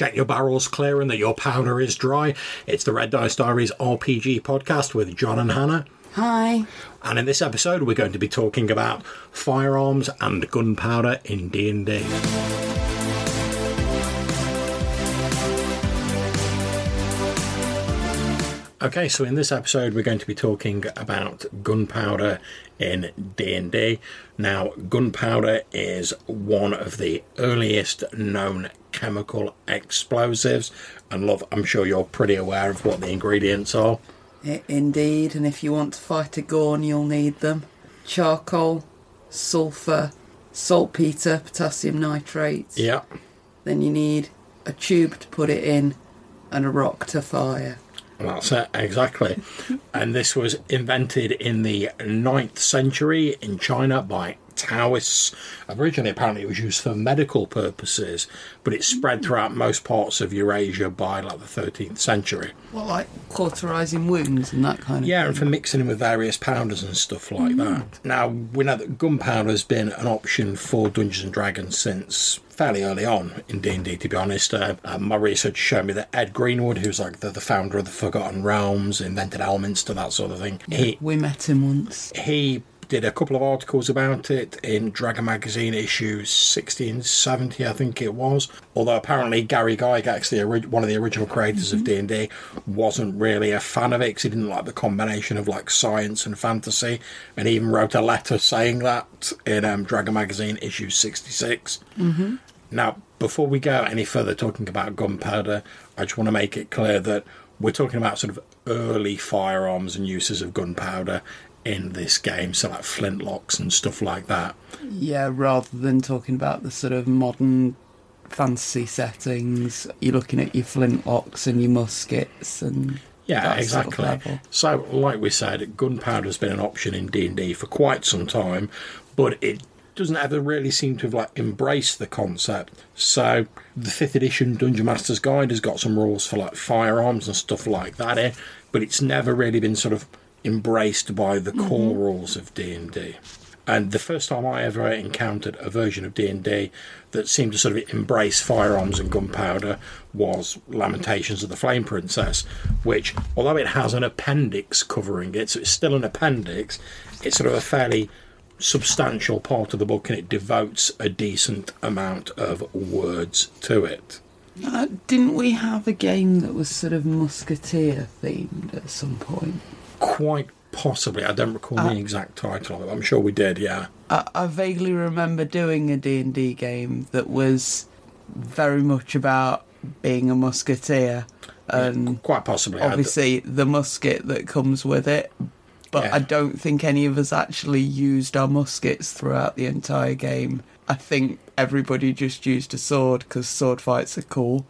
check your barrels clear and that your powder is dry. It's the Red Dice Diaries RPG podcast with John and Hannah. Hi. And in this episode, we're going to be talking about firearms and gunpowder in D&D. Okay, so in this episode, we're going to be talking about gunpowder in D&D. Now, gunpowder is one of the earliest known chemical explosives. And love, I'm sure you're pretty aware of what the ingredients are. Indeed, and if you want to fight a Gorn, you'll need them. Charcoal, sulphur, saltpeter, potassium nitrate. Yeah. Then you need a tube to put it in and a rock to fire. That's it, exactly. And this was invented in the 9th century in China by Taoists. Originally, apparently, it was used for medical purposes, but it spread throughout most parts of Eurasia by like the 13th century. What, like cauterising wounds and that kind of thing? Yeah, and for mixing in with various powders and stuff like that. Now, we know that gunpowder has been an option for Dungeons and Dragons since fairly early on in D&D, to be honest. My research showed me that Ed Greenwood, who's like the founder of the Forgotten Realms, invented elements to that sort of thing. Yeah, we met him once. He did a couple of articles about it in Dragon Magazine issues 60 and 70, I think it was. Although apparently Gary Gygax, actually one of the original creators of D&D, wasn't really a fan of it because he didn't like the combination of like science and fantasy, and he even wrote a letter saying that in Dragon Magazine issue 66. Mm-hmm. Now, before we go any further talking about gunpowder, I just want to make it clear that we're talking about sort of early firearms and uses of gunpowder in this game, so like flintlocks and stuff like that. Yeah, rather than talking about the sort of modern fantasy settings, you're looking at your flintlocks and your muskets and yeah, exactly. Sort of so, like we said, gunpowder's been an option in D&D for quite some time, but it doesn't ever really seem to have like embraced the concept. So the 5th edition Dungeon Master's Guide has got some rules for like firearms and stuff like that in, but it's never really been sort of embraced by the core rules of D&D. And the first time I ever encountered a version of D&D that seemed to sort of embrace firearms and gunpowder was Lamentations of the Flame Princess, which, although it has an appendix covering it, so it's still an appendix, it's sort of a fairly substantial part of the book and it devotes a decent amount of words to it. Didn't we have a game that was sort of musketeer themed at some point? Quite possibly. I don't recall the exact title of it. I'm sure we did, yeah. I vaguely remember doing a D&D game that was very much about being a musketeer. And yeah, quite possibly. Obviously, the musket that comes with it. But yeah. I don't think any of us actually used our muskets throughout the entire game. I think everybody just used a sword because sword fights are cool.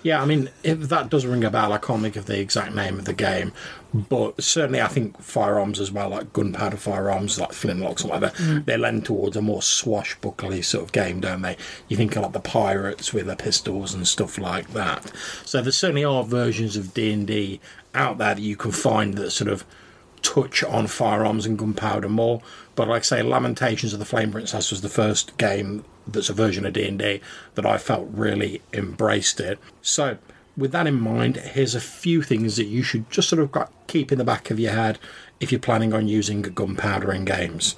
Yeah, I mean, if that does ring a bell, I can't think of the exact name of the game. But certainly I think firearms as well, like gunpowder firearms, like flintlocks or whatever, they lend towards a more swashbuckly sort of game, don't they? You think of like the pirates with their pistols and stuff like that. So there certainly are versions of D&D out there that you can find that sort of touch on firearms and gunpowder more. But like I say, Lamentations of the Flame Princess was the first game that's a version of D&D that I felt really embraced it. So with that in mind, here's a few things that you should just sort of keep in the back of your head if you're planning on using gunpowder in games.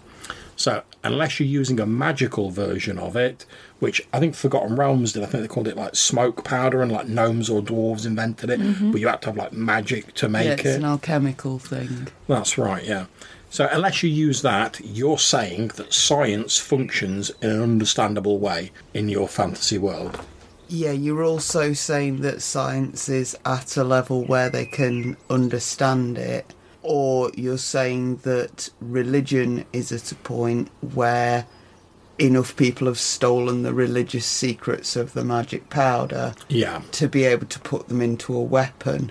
So unless you're using a magical version of it, which I think Forgotten Realms did, I think they called it like smoke powder, and like gnomes or dwarves invented it, but you had to have like magic to make it. Yeah, it's an alchemical thing. That's right, yeah. So unless you use that, you're saying that science functions in an understandable way in your fantasy world. Yeah, you're also saying that science is at a level where they can understand it, or you're saying that religion is at a point where enough people have stolen the religious secrets of the magic powder to be able to put them into a weapon.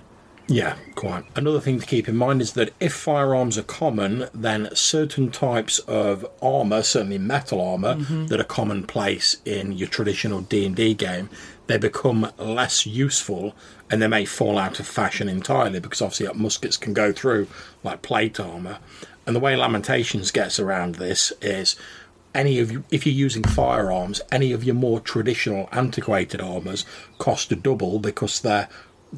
Yeah, quite. Another thing to keep in mind is that if firearms are common, then certain types of armour, certainly metal armour, that are commonplace in your traditional D&D game, they become less useful and they may fall out of fashion entirely because obviously muskets can go through like plate armour. And the way Lamentations gets around this is if you're using firearms, any of your more traditional antiquated armours cost a double because they're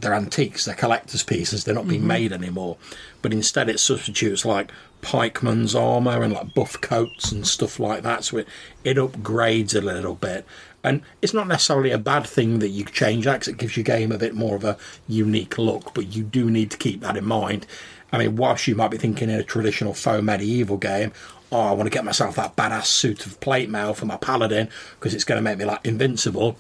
antiques, they're collector's pieces, they're not being made anymore. But instead it substitutes like pikeman's armour and like buff coats and stuff like that, so it upgrades a little bit. And it's not necessarily a bad thing that you change that, 'cause it gives your game a bit more of a unique look, but you do need to keep that in mind. I mean, whilst you might be thinking in a traditional faux medieval game, oh, I want to get myself that badass suit of plate mail for my paladin because it's going to make me like invincible,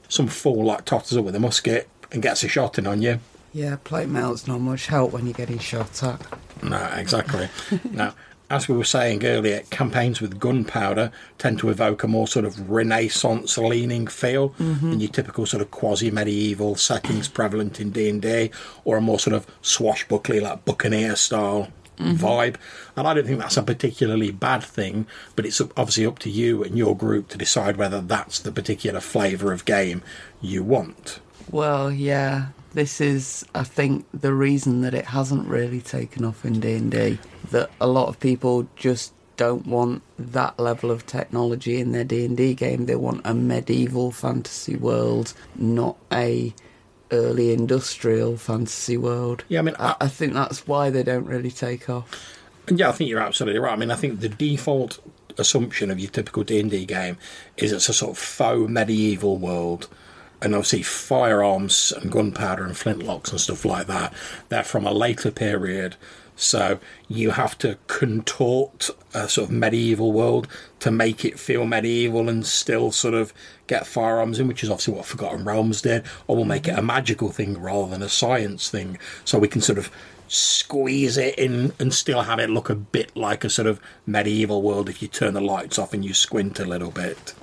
some fool like totters up with a musket and gets a shot in on you. Yeah, plate mail's not much help when you're getting shot at. No, exactly. Now, as we were saying earlier, campaigns with gunpowder tend to evoke a more sort of Renaissance-leaning feel than your typical sort of quasi-medieval settings prevalent in D&D, or a more sort of swashbuckly, like Buccaneer-style vibe. And I don't think that's a particularly bad thing, but it's obviously up to you and your group to decide whether that's the particular flavour of game you want. Well, yeah, this is, I think, the reason that it hasn't really taken off in D&D, that a lot of people just don't want that level of technology in their D&D game. They want a medieval fantasy world, not a early industrial fantasy world. Yeah, I mean, I think that's why they don't really take off. Yeah, I think you're absolutely right. I mean, I think the default assumption of your typical D&D game is it's a sort of faux medieval world. And obviously firearms and gunpowder and flintlocks and stuff like that, they're from a later period. So you have to contort a sort of medieval world to make it feel medieval and still sort of get firearms in, which is obviously what Forgotten Realms did. Or we'll make it a magical thing rather than a science thing. So we can sort of squeeze it in and still have it look a bit like a sort of medieval world if you turn the lights off and you squint a little bit.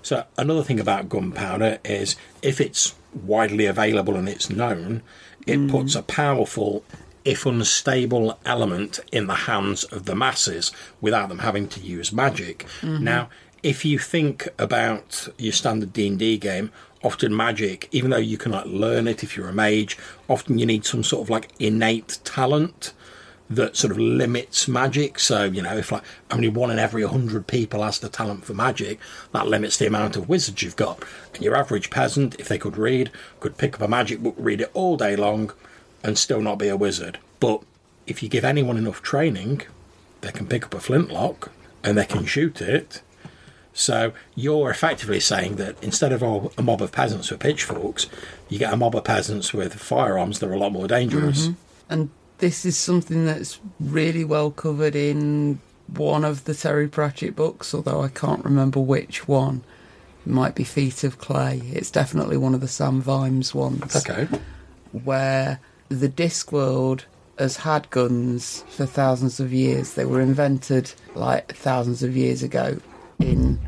So another thing about gunpowder is if it's widely available and it's known, it puts a powerful, if unstable, element in the hands of the masses without them having to use magic. Now, if you think about your standard D&D game, often magic, even though you can like learn it if you're a mage, often you need some sort of like innate talent that sort of limits magic. So, you know, if like only 1 in every 100 people has the talent for magic, that limits the amount of wizards you've got. And your average peasant, if they could read, could pick up a magic book, read it all day long, and still not be a wizard. But if you give anyone enough training, they can pick up a flintlock and they can shoot it. So you're effectively saying that instead of a mob of peasants with pitchforks, you get a mob of peasants with firearms that are a lot more dangerous. And this is something that's really well covered in one of the Terry Pratchett books, although I can't remember which one. It might be Feet of Clay. It's definitely one of the Sam Vimes ones. Okay. Where the Discworld has had guns for thousands of years. They were invented like thousands of years ago in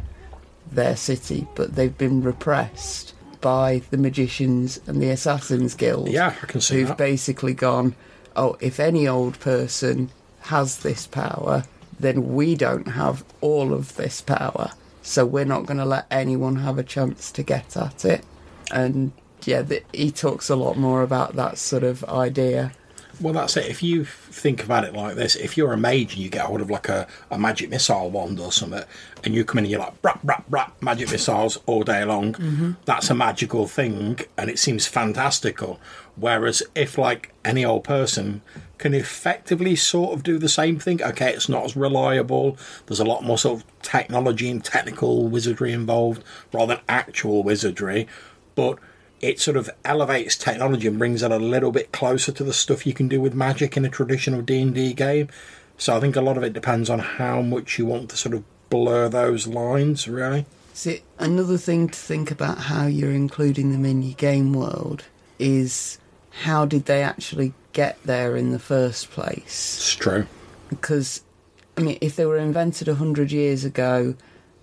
their city, but they've been repressed by the magicians and the assassins guild. Yeah, I can see who've that. basically gone, oh, if any old person has this power, then we don't have all of this power. So we're not going to let anyone have a chance to get at it. And yeah, he talks a lot more about that sort of idea. Well, that's it. If you think about it like this, if you're a mage and you get hold of like a magic missile wand or something, and you come in and you're like, brap, brap, brap, magic missiles all day long, that's a magical thing, and it seems fantastical. Whereas if like any old person can effectively sort of do the same thing, okay, it's not as reliable, there's a lot more sort of technology and technical wizardry involved rather than actual wizardry, but it sort of elevates technology and brings it a little bit closer to the stuff you can do with magic in a traditional D&D game. So I think a lot of it depends on how much you want to sort of blur those lines, really. See, another thing to think about how you're including them in your game world is how did they actually get there in the first place? It's true. Because, I mean, if they were invented 100 years ago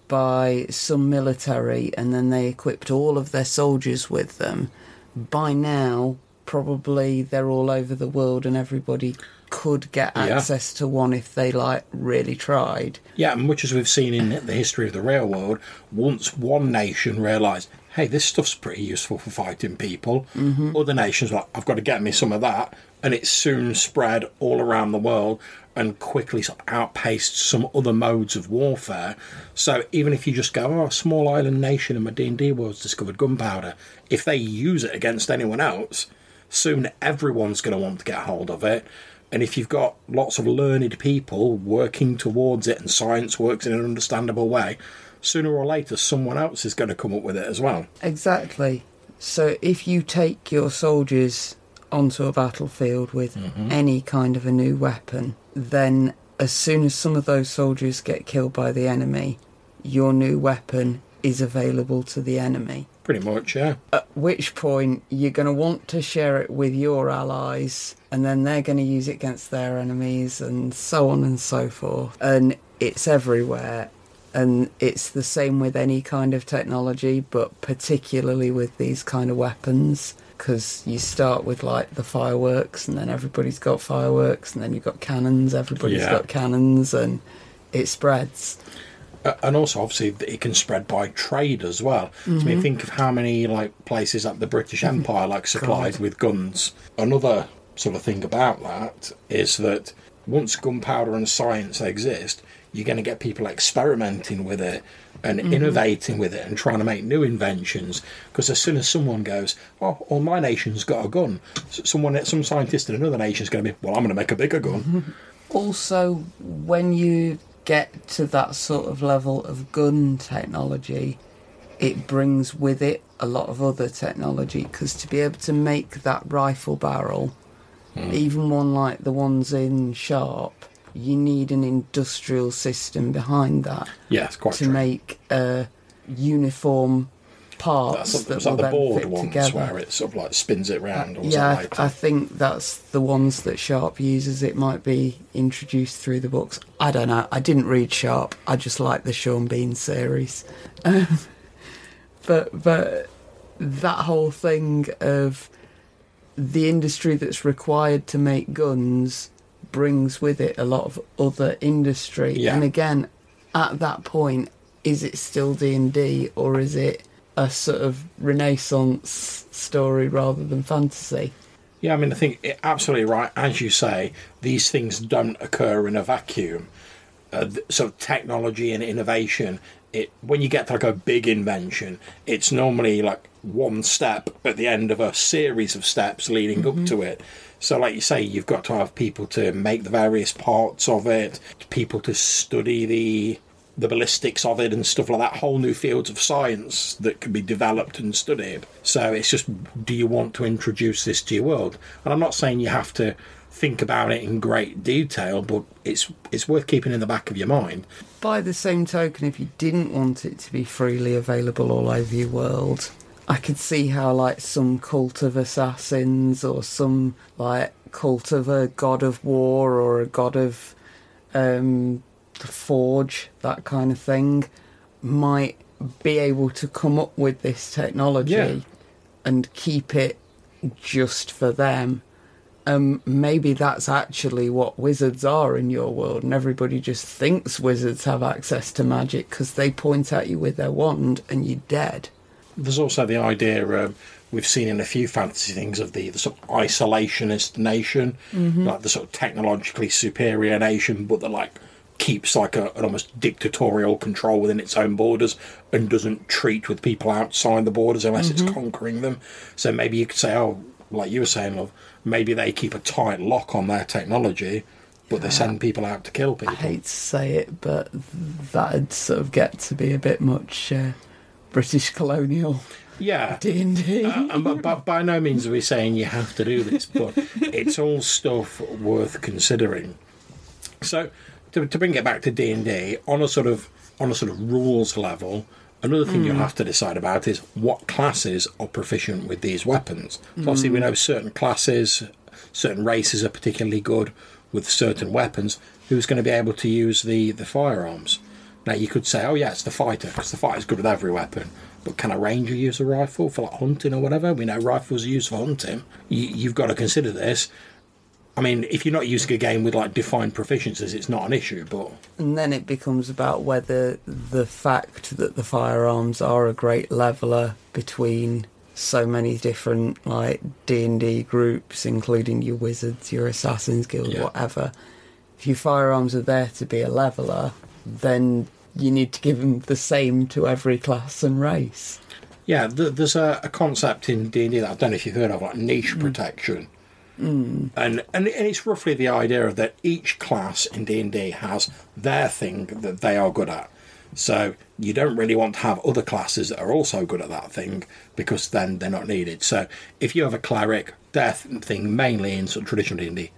by some military and then they equipped all of their soldiers with them, by now probably they're all over the world and everybody could get access to one if they like really tried. Yeah, and much as we've seen in the history of the real world, once one nation realised, hey, this stuff's pretty useful for fighting people. Other nations are like, I've got to get me some of that. And it soon spread all around the world and quickly sort of outpaced some other modes of warfare. So even if you just go, oh, a small island nation in my D&D world's discovered gunpowder, if they use it against anyone else, soon everyone's going to want to get hold of it. And if you've got lots of learned people working towards it and science works in an understandable way, sooner or later someone else is going to come up with it as well. Exactly. So if you take your soldiers onto a battlefield with any kind of a new weapon, then as soon as some of those soldiers get killed by the enemy, your new weapon is available to the enemy. Pretty much, yeah. At which point you're going to want to share it with your allies, and then they're going to use it against their enemies, and so on and so forth. And it's everywhere. And it's the same with any kind of technology, but particularly with these kind of weapons, because you start with like the fireworks, and then everybody's got fireworks, and then you've got cannons, everybody's got cannons, and it spreads. And also, obviously, it can spread by trade as well. So, I mean, think of how many like places like the British Empire like supplied with guns. Another sort of thing about that is that once gunpowder and science exist, you're going to get people experimenting with it and innovating with it and trying to make new inventions. Because as soon as someone goes, oh, well, my nation's got a gun, some scientist in another nation's going to be, well, I'm going to make a bigger gun. Also, when you get to that sort of level of gun technology, it brings with it a lot of other technology, because to be able to make that rifle barrel, even one like the ones in Sharp, you need an industrial system behind that. Yes, quite to true. make uniform parts that's that like will the then board fit ones together. where it sort of like spins it round. Or Yeah, I think that's the ones that Sharp uses. It might be introduced through the books. I don't know. I didn't read Sharp. I just like the Sean Bean series. But that whole thing of the industry that's required to make guns brings with it a lot of other industry. Yeah. And again, at that point, is it still D&D, or is it a sort of Renaissance story rather than fantasy? Yeah, I mean, I think you're absolutely right. As you say, these things don't occur in a vacuum. So technology and innovation, when you get to like a big invention, it's normally like one step at the end of a series of steps leading up to it. So like you say, you've got to have people to make the various parts of it, people to study the ballistics of it and stuff like that, whole new fields of science that can be developed and studied. So it's just, do you want to introduce this to your world? And I'm not saying you have to think about it in great detail, but it's worth keeping in the back of your mind. By the same token, if you didn't want it to be freely available all over your world, I could see how like some cult of assassins or some like cult of a god of war or a god of the forge, that kind of thing, might be able to come up with this technology and keep it just for them. Maybe that's actually what wizards are in your world, and everybody just thinks wizards have access to magic because they point at you with their wand and you're dead. There's also the idea we've seen in a few fantasy things of the sort of isolationist nation, like the sort of technologically superior nation, but that like keeps like an almost dictatorial control within its own borders and doesn't treat with people outside the borders unless it's conquering them. So maybe you could say, oh, like you were saying, love, maybe they keep a tight lock on their technology, but they send people out to kill people. I hate to say it, but that'd sort of get to be a bit much British colonial D&D. But by no means are we saying you have to do this, but it's all stuff worth considering. So to bring it back to D&D, on a sort of rules level, another thing you'll have to decide about is what classes are proficient with these weapons. So obviously we know certain classes, certain races are particularly good with certain weapons. Who's going to be able to use the firearms? Now you could say, oh yeah, it's the fighter, because the fighter's good with every weapon. But can a ranger use a rifle for like hunting or whatever? We know rifles are used for hunting. You've got to consider this. I mean, if you're not using a game with like defined proficiencies, it's not an issue, but... And then it becomes about whether the fact that the firearms are a great leveller between so many different like D&D groups, including your wizards, your assassins guild, whatever. If your firearms are there to be a leveller, then you need to give them the same to every class and race. Yeah, there's a concept in D&D that I don't know if you've heard of, like niche protection. And it's roughly the idea of that each class in D&D has their thing that they are good at. So you don't really want to have other classes that are also good at that thing, because then they're not needed. So if you have a cleric, their thing mainly in sort of traditional D&D,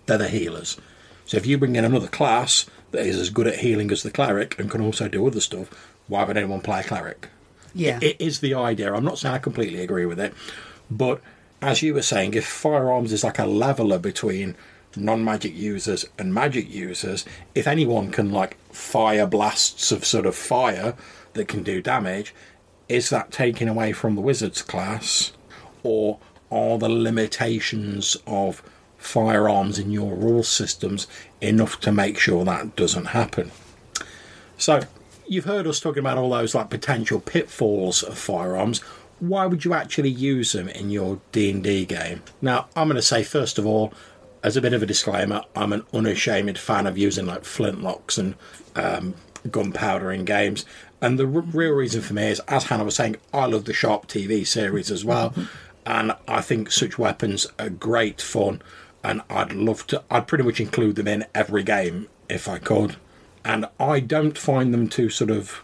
they're the healers. So if you bring in another class that is as good at healing as the cleric and can also do other stuff, why would anyone play a cleric? Yeah. It is the idea. I'm not saying I completely agree with it, but as you were saying, if firearms is like a leveller between non-magic users and magic users, if anyone can like fire blasts of sort of fire that can do damage, is that taken away from the wizard's class, or are the limitations of firearms in your rule systems enough to make sure that doesn't happen? So you've heard us talking about all those like potential pitfalls of firearms. Why would you actually use them in your D&D game? Now, I'm going to say, first of all, as a bit of a disclaimer, I'm an unashamed fan of using like flintlocks and gunpowder in games. And the real reason for me is, as Hannah was saying, I love the Sharp TV series as well. And I think such weapons are great fun. And I'd pretty much include them in every game if I could. And I don't find them too sort of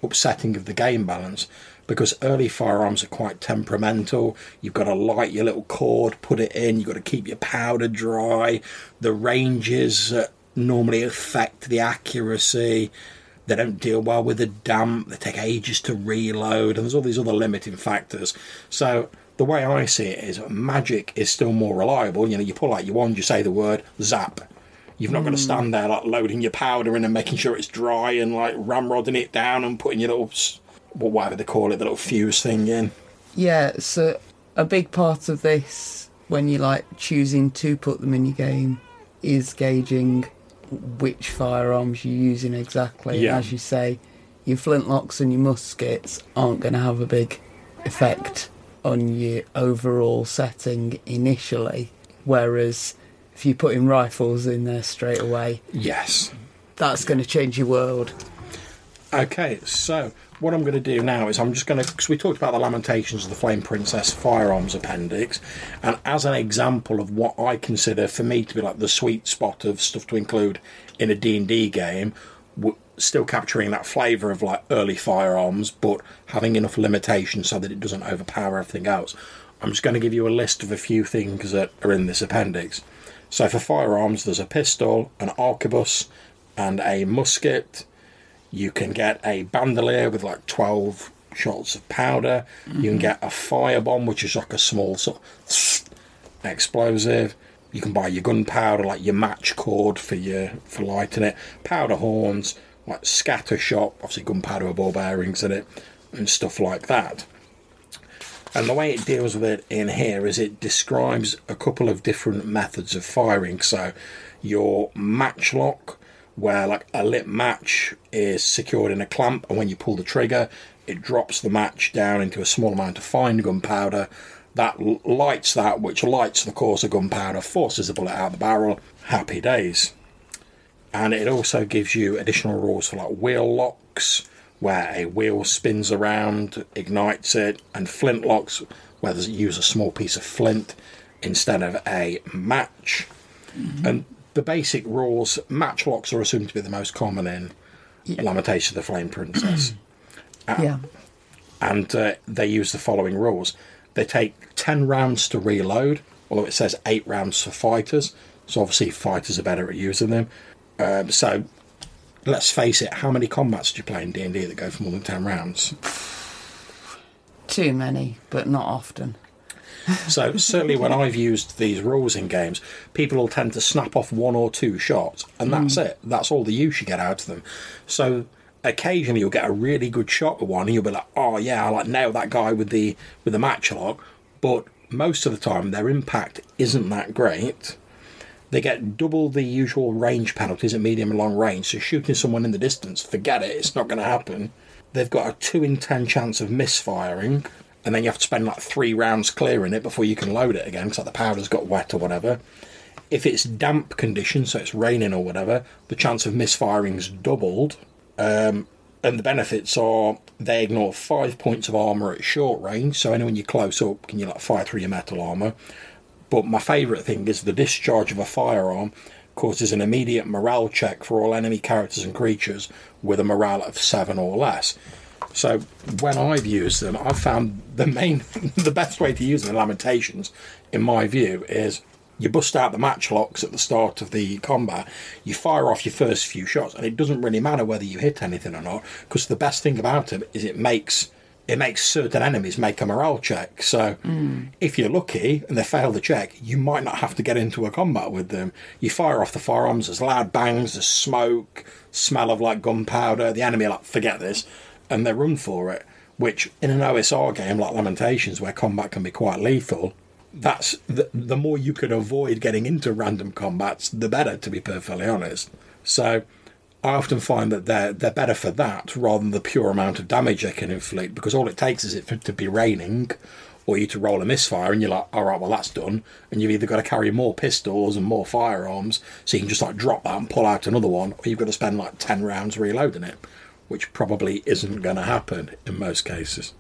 upsetting of the game balance, because early firearms are quite temperamental. You've got to light your little cord, put it in, you've got to keep your powder dry. The ranges normally affect the accuracy. They don't deal well with the damp. They take ages to reload, and there's all these other limiting factors. So the way I see it is magic is still more reliable. You know, you pull out your wand, you say the word, zap. You've not got to stand there like loading your powder in and making sure it's dry and like ramrodding it down and putting your little, whatever they call it, the little fuse thing in. Yeah, so a big part of this, when you're like choosing to put them in your game, is gauging which firearms you're using exactly. Yeah. As you say, your flintlocks and your muskets aren't going to have a big effect on your overall setting initially, whereas if you put in rifles in there straight away, yes, that's going to change your world. Okay, so what I'm going to do now is I'm just going to, because we talked about the Lamentations of the Flame Princess firearms appendix, and as an example of what I consider for me to be like the sweet spot of stuff to include in a D&D game, still capturing that flavour of like early firearms, but having enough limitations so that it doesn't overpower everything else. I'm just going to give you a list of a few things that are in this appendix. So for firearms, there's a pistol, an arquebus, and a musket. You can get a bandolier with like 12 shots of powder. Mm-hmm. You can get a firebomb, which is like a small sort of explosive. You can buy your gunpowder, like your match cord for lighting it. Powder horns, like scatter shot, obviously gunpowder with ball bearings in it, and stuff like that. And the way it deals with it in here is it describes a couple of different methods of firing. So your matchlock, where like a lit match is secured in a clamp, and when you pull the trigger, it drops the match down into a small amount of fine gunpowder. That lights that, which lights the course of gunpowder, forces the bullet out of the barrel. Happy days. And it also gives you additional rules for like wheel locks, where a wheel spins around, ignites it, and flintlocks, where you use a small piece of flint instead of a match. Mm-hmm. And the basic rules, matchlocks are assumed to be the most common in Lamentation of the Flame Princess. And they use the following rules. They take 10 rounds to reload, although it says 8 rounds for fighters, so obviously fighters are better at using them. So let's face it, how many combats do you play in D&D that go for more than 10 rounds? Too many, but not often. So certainly when I've used these rules in games, people will tend to snap off 1 or 2 shots, and that's it. That's all the use you get out of them. So occasionally you'll get a really good shot with one, and you'll be like, oh yeah, I like nailed that guy with the matchlock. But most of the time their impact isn't that great. They get double the usual range penalties at medium and long range, so shooting someone in the distance, forget it, it's not going to happen. They've got a 2 in 10 chance of misfiring, and then you have to spend like 3 rounds clearing it before you can load it again, because like, the powder's got wet or whatever. If it's damp conditions, so it's raining or whatever, the chance of misfiring's doubled. And the benefits are they ignore 5 points of armour at short range, so anyone you close up can you like fire through your metal armour. But my favourite thing is the discharge of a firearm causes an immediate morale check for all enemy characters and creatures with a morale of 7 or less. So when I've used them, I've found the best way to use them in Lamentations, in my view, is you bust out the matchlocks at the start of the combat, you fire off your first few shots, and it doesn't really matter whether you hit anything or not, because the best thing about it is it makes certain enemies make a morale check. So if you're lucky and they fail the check, you might not have to get into a combat with them. You fire off the firearms, there's loud bangs, there's smoke, smell of like gunpowder, the enemy are like, forget this, and they run for it, which in an OSR game like Lamentations, where combat can be quite lethal, that's the more you can avoid getting into random combats, the better, to be perfectly honest. So I often find that they're better for that rather than the pure amount of damage they can inflict, because all it takes is it to be raining or you to roll a misfire and you're like, all right, well, that's done. And you've either got to carry more pistols and more firearms, so you can just like drop that and pull out another one, or you've got to spend like 10 rounds reloading it, which probably isn't going to happen in most cases.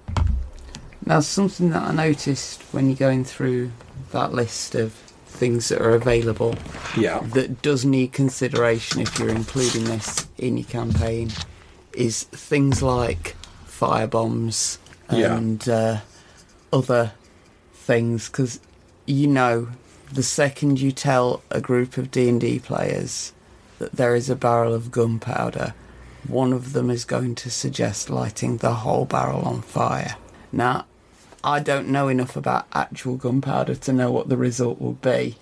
Now, something that I noticed when you're going through that list of things that are available that does need consideration if you're including this in your campaign is things like firebombs and other things, because the second you tell a group of D&D players that there is a barrel of gunpowder, one of them is going to suggest lighting the whole barrel on fire. Now, I don't know enough about actual gunpowder to know what the result will be,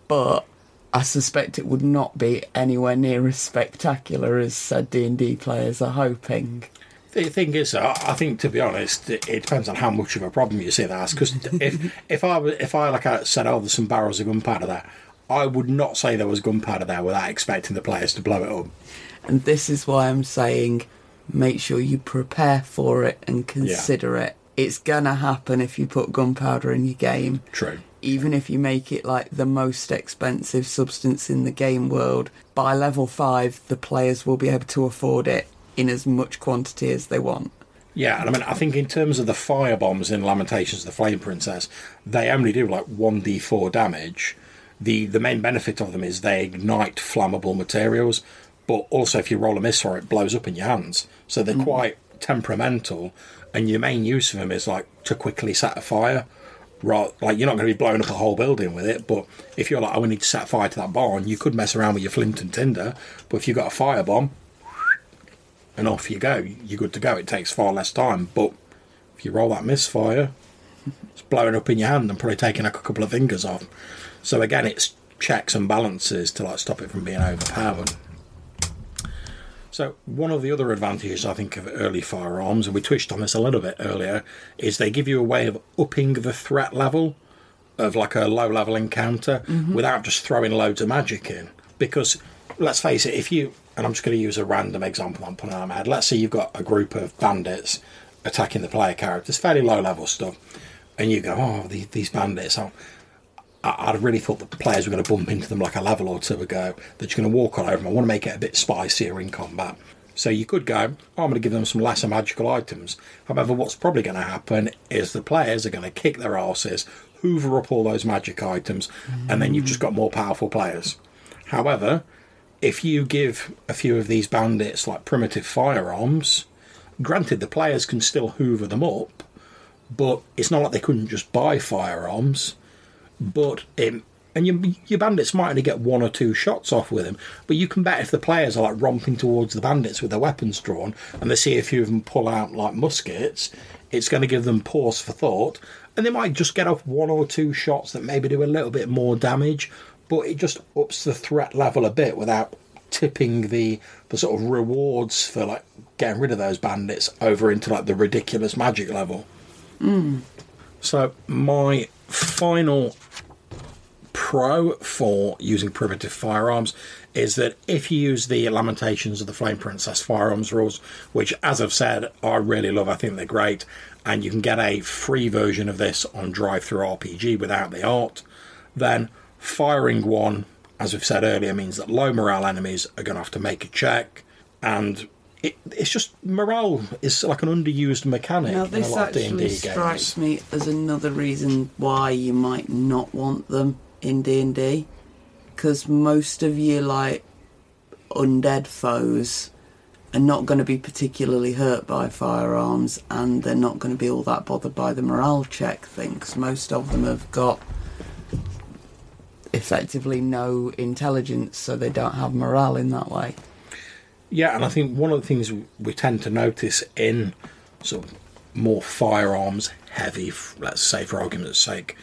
but I suspect it would not be anywhere near as spectacular as said D&D players are hoping. The thing is, I think, to be honest, it depends on how much of a problem you see that's, because if I like I said, oh, there's some barrels of gunpowder there, I would not say there was gunpowder there without expecting the players to blow it up. And this is why I'm saying make sure you prepare for it and consider it. It's gonna happen if you put gunpowder in your game. True. Even if you make it like the most expensive substance in the game world, by level 5 the players will be able to afford it in as much quantity as they want. Yeah, and I mean, I think in terms of the firebombs in Lamentations of the Flame Princess, they only do like 1d4 damage. The main benefit of them is they ignite flammable materials, but also if you roll a miss for it, blows up in your hands. So they're quite temperamental, and your main use of them is like to quickly set a fire. Right, like you're not going to be blowing up a whole building with it, but if you're like, we need to set fire to that barn, you could mess around with your flint and tinder, but if you've got a firebomb, and off you go, you're good to go. It takes far less time, but if you roll that misfire, it's blowing up in your hand and probably taking a couple of fingers off. So again, it's checks and balances to like stop it from being overpowered. So one of the other advantages, I think, of early firearms, and we touched on this a little bit earlier, is they give you a way of upping the threat level of like a low-level encounter without just throwing loads of magic in. Because, let's face it, if you... And I'm just going to use a random example I'm putting on my head. Let's say you've got a group of bandits attacking the player characters, fairly low-level stuff, and you go, oh, these bandits... I'd really thought that the players were going to bump into them like a level or two ago. They're just going to walk all over them. I want to make it a bit spicier in combat. So you could go, oh, I'm going to give them some lesser magical items. However, what's probably going to happen is the players are going to kick their arses, hoover up all those magic items, and then you've just got more powerful players. However, if you give a few of these bandits like primitive firearms, granted the players can still hoover them up, but it's not like they couldn't just buy firearms. But your bandits might only get 1 or 2 shots off with them, but you can bet if the players are like romping towards the bandits with their weapons drawn and they see a few of them pull out like muskets, it's going to give them pause for thought, and they might just get off 1 or 2 shots that maybe do a little bit more damage, but it just ups the threat level a bit without tipping the sort of rewards for like getting rid of those bandits over into like the ridiculous magic level. So my final pro for using primitive firearms is that if you use the Lamentations of the Flame Princess firearms rules, which, as I've said, I really love, I think they're great, and you can get a free version of this on Drive-Thru RPG without the art, then firing one, as we've said earlier, means that low morale enemies are going to have to make a check, and it's just morale is like an underused mechanic now, in a lot of D&D games. this actually strikes me as another reason why you might not want them in D&D, because most of your like undead foes are not going to be particularly hurt by firearms, and they're not going to be all that bothered by the morale check thing, because most of them have got effectively no intelligence, so they don't have morale in that way. Yeah, and I think one of the things we tend to notice in sort of more firearms heavy, let's say for argument's sake,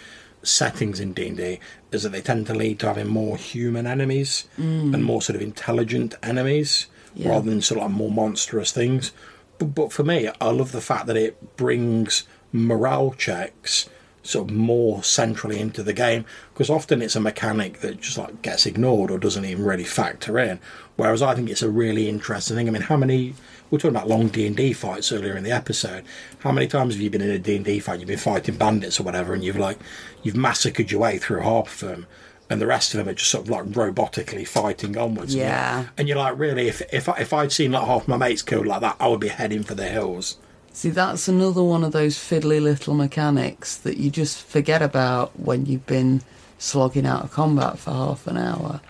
settings in D&D is that they tend to lead to having more human enemies and more sort of intelligent enemies rather than sort of like more monstrous things. But for me, I love the fact that it brings morale checks sort of more centrally into the game, because often it's a mechanic that just like gets ignored or doesn't even really factor in, whereas I think it's a really interesting thing. I mean, we were talking about long D&D fights earlier in the episode. How many times have you been in a D&D fight, you've been fighting bandits or whatever, and you've massacred your way through half of them, and the rest of them are just sort of like robotically fighting onwards. And you're like, really, if I'd seen like half my mates killed like that, I would be heading for the hills. See, that's another one of those fiddly little mechanics that you just forget about when you've been slogging out of combat for half an hour.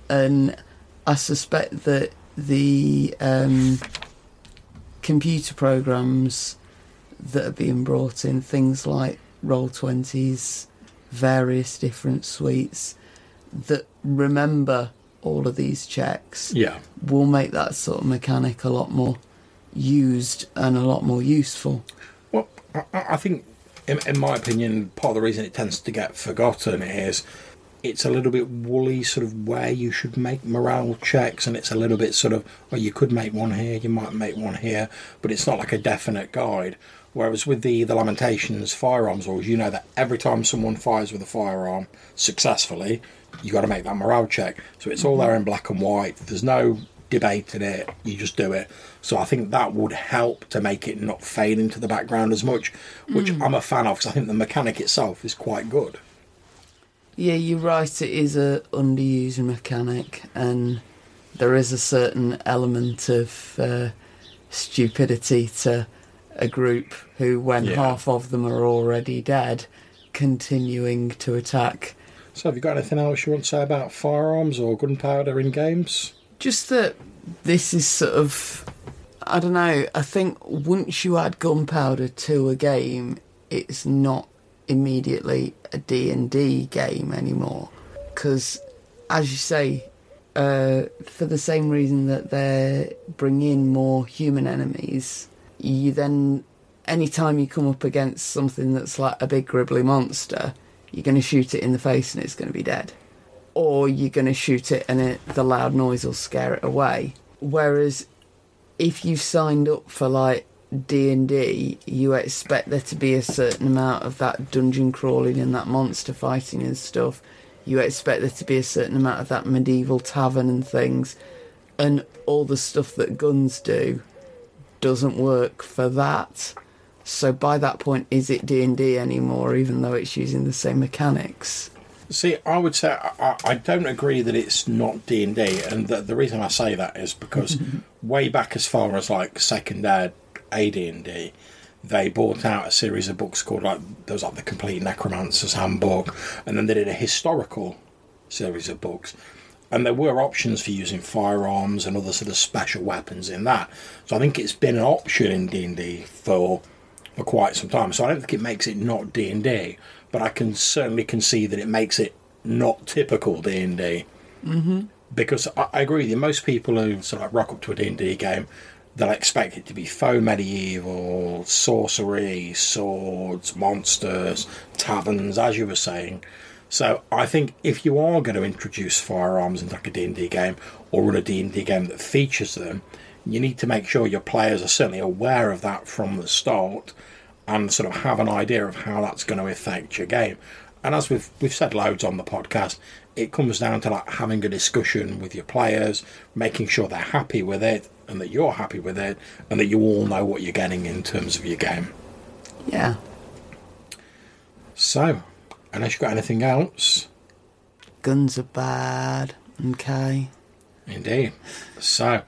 And I suspect that the computer programs that are being brought in, things like Roll20's, various different suites, that remember all of these checks, will make that sort of mechanic a lot more used and a lot more useful. Well, I think, in my opinion, part of the reason it tends to get forgotten is it's a little bit woolly sort of where you should make morale checks, and it's a little bit sort of, oh, you could make one here, you might make one here, but it's not like a definite guide. Whereas with the Lamentations firearms rules, you know that every time someone fires with a firearm successfully, you got to make that morale check. So it's all there in black and white. There's no debating it, you just do it. So I think that would help to make it not fade into the background as much, which I'm a fan of, because I think the mechanic itself is quite good. Yeah, you're right, it is a underused mechanic, and there is a certain element of stupidity to a group who, when half of them are already dead, continuing to attack. So have you got anything else you want to say about firearms or gunpowder in games? Just that this is sort of, I don't know, I think once you add gunpowder to a game, it's not immediately a D&D game anymore. Because, as you say, for the same reason that they're bringing in more human enemies, you then, anytime you come up against something that's like a big gribbly monster, you're going to shoot it in the face and it's going to be dead. Or you're going to shoot it and the loud noise will scare it away. Whereas if you've signed up for like D&D, you expect there to be a certain amount of that dungeon crawling and that monster fighting and stuff. You expect there to be a certain amount of that medieval tavern and things. And all the stuff that guns do doesn't work for that. So by that point, is it D&D anymore, even though it's using the same mechanics? See, I would say I don't agree that it's not D&D, and the reason I say that is because way back as far as like second ed, AD&D, they brought out a series of books called there was like the Complete Necromancer's Handbook, and then they did a historical series of books, and there were options for using firearms and other sort of special weapons in that. So I think it's been an option in D&D for quite some time. So I don't think it makes it not D&D, but I can certainly concede that it makes it not typical D&D. Because I agree with you, most people who sort of rock up to a D&D game, they'll expect it to be faux medieval, sorcery, swords, monsters, taverns, as you were saying. So I think if you are going to introduce firearms into like a D&D game, or run a D&D game that features them, you need to make sure your players are certainly aware of that from the start, and sort of have an idea of how that's going to affect your game. And as we've said loads on the podcast, it comes down to like having a discussion with your players, making sure they're happy with it, and that you're happy with it, and that you all know what you're getting in terms of your game. Yeah. So, unless you've got anything else... Guns are bad. Okay. Indeed. So,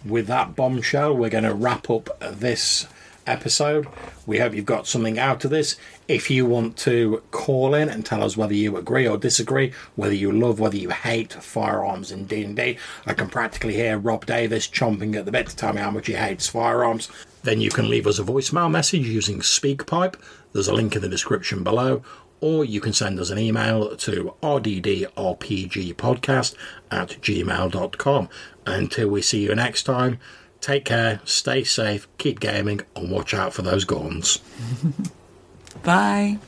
with that bombshell, we're going to wrap up this episode. We hope you've got something out of this. If you want to call in and tell us whether you agree or disagree, whether you love, whether you hate firearms in D&D, I can practically hear Rob Davis chomping at the bit to tell me how much he hates firearms. Then you can leave us a voicemail message using SpeakPipe. There's a link in the description below. Or you can send us an email to rddrpgpodcast@gmail.com. Until we see you next time, take care, stay safe, keep gaming, and watch out for those guns. Bye.